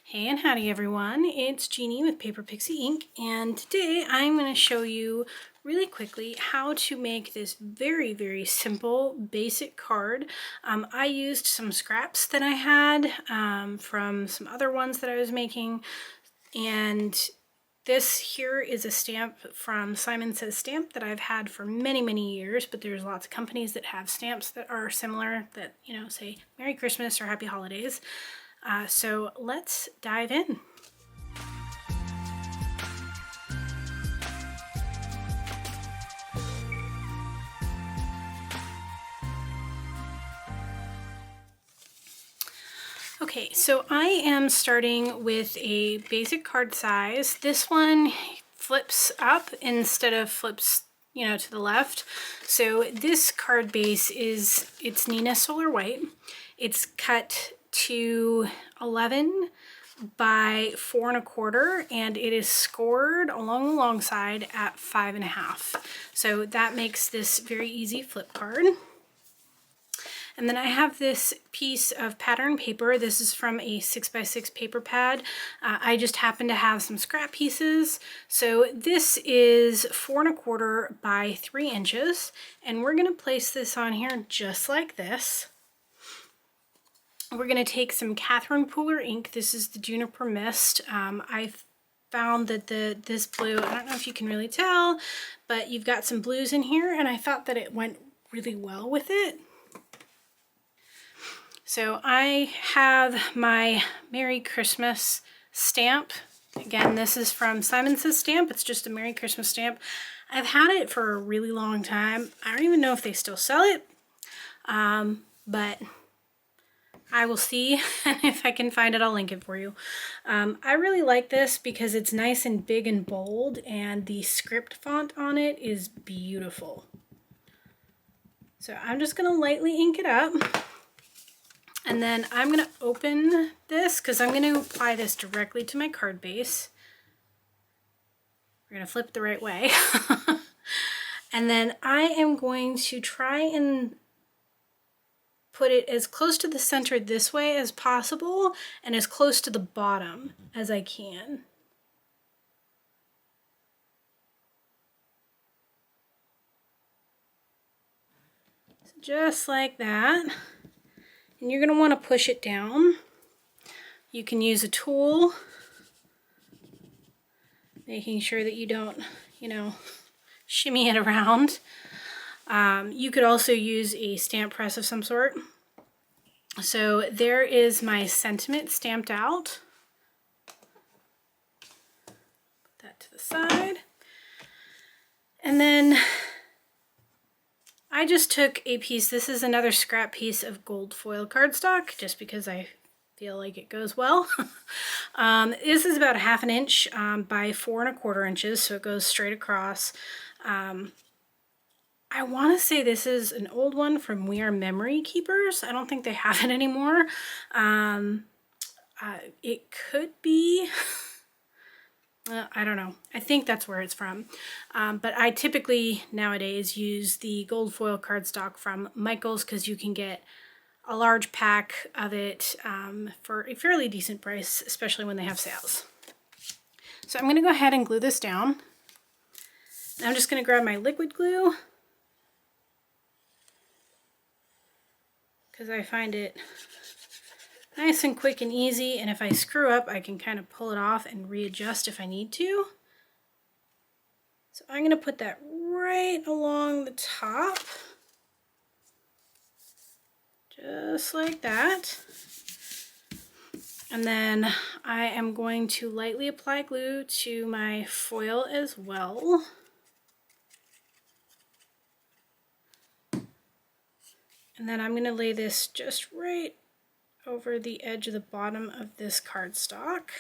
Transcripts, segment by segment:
Hey and howdy everyone, it's Jeannie with Paper Pixie Ink, and today I'm going to show you really quickly how to make this very simple basic card. I used some scraps that I had from some other ones that I was making, and this here is a stamp from Simon Says Stamp that I've had for many years, but there's lots of companies that have stamps that are similar that, you know, say Merry Christmas or Happy Holidays. So let's dive in. Okay, so I am starting with a basic card size. This one flips up instead of flips, you know, to the left. So this card base it's Nina Solar White. It's cut to 11 by 4 1/4, and it is scored along the long side at 5 1/2. So that makes this very easy flip card. And then I have this piece of pattern paper. This is from a 6x6 paper pad. I just happen to have some scrap pieces. So this is 4 1/4 by 3 inches. And we're gonna place this on here just like this. We're gonna take some Catherine Pooler ink. This is the Juniper Mist. I found that this blue, I don't know if you can really tell, but you've got some blues in here, and I thought that it went really well with it. So I have my Merry Christmas stamp. Again, this is from Simon Says Stamp. It's just a Merry Christmas stamp. I've had it for a really long time. I don't even know if they still sell it, but I will see, and if I can find it, I'll link it for you. I really like this because it's nice and big and bold, and the script font on it is beautiful. So I'm just going to lightly ink it up. And then I'm going to open this because I'm going to apply this directly to my card base. We're going to flip the right way. And then I am going to try and put it as close to the center this way as possible and as close to the bottom as I can. So just like that. And you're going to want to push it down. You can use a tool, making sure that you don't, you know, shimmy it around. You could also use a stamp press of some sort. So there is my sentiment stamped out. Put that to the side. And then I just took a piece, this is another scrap piece of gold foil cardstock, just because I feel like it goes well. This is about 1/2 inch by 4 1/4 inches, so it goes straight across. I want to say this is an old one from We Are Memory Keepers. I don't think they have it anymore. It could be... I don't know. I think that's where it's from. But I typically nowadays use the gold foil cardstock from Michael's because you can get a large pack of it for a fairly decent price, especially when they have sales. So I'm going to go ahead and glue this down. And I'm just going to grab my liquid glue because I find it nice and quick and easy, and if I screw up, I can kind of pull it off and readjust if I need to. So I'm going to put that right along the top, just like that. And then I am going to lightly apply glue to my foil as well. And then I'm going to lay this just right over the edge of the bottom of this cardstock.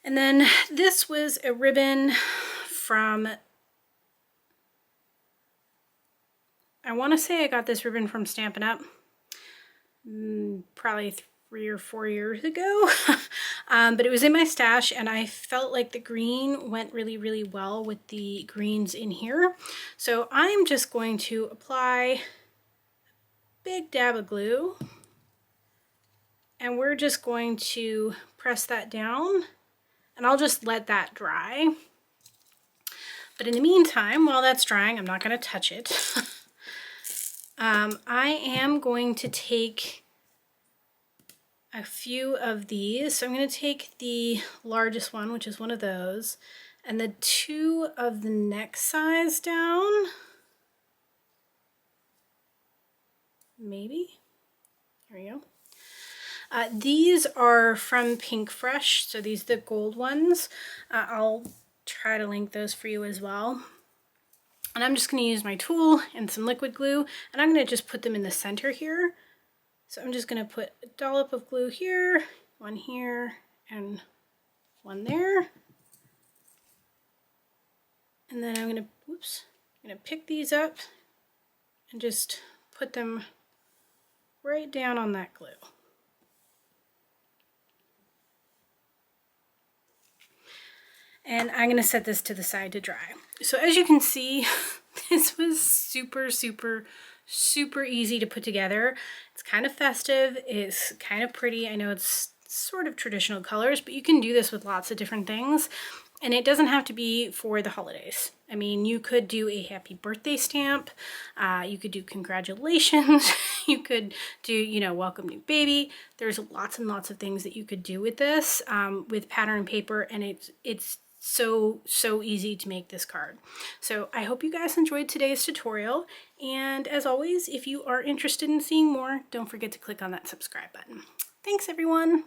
And then this was a ribbon from, I want to say I got this ribbon from Stampin' Up! Probably 3 or 4 years ago. But it was in my stash, and I felt like the green went really well with the greens in here. So I'm just going to apply a big dab of glue And we're just going to press that down, and I'll just let that dry. But in the meantime, while that's drying, I'm not going to touch it. I am going to take a few of these. So I'm going to take the largest one, which is one of those, and the two of the next size down. Maybe. There we go. These are from Pink Fresh, so these are the gold ones. I'll try to link those for you as well. And I'm just going to use my tool and some liquid glue, and I'm going to just put them in the center here. So I'm just going to put a dollop of glue here, one here, and one there. And then I'm going to pick these up and just put them right down on that glue. And I'm going to set this to the side to dry. So as you can see, this was super, super, super easy to put together. It's kind of festive. It's kind of pretty. I know it's sort of traditional colors, but you can do this with lots of different things. And it doesn't have to be for the holidays. I mean, you could do a happy birthday stamp. You could do congratulations. You could do, you know, welcome new baby. There's lots and lots of things that you could do with this, with pattern paper, and it's so easy to make this card. So I hope you guys enjoyed today's tutorial, and as always, if you are interested in seeing more, don't forget to click on that subscribe button. Thanks everyone.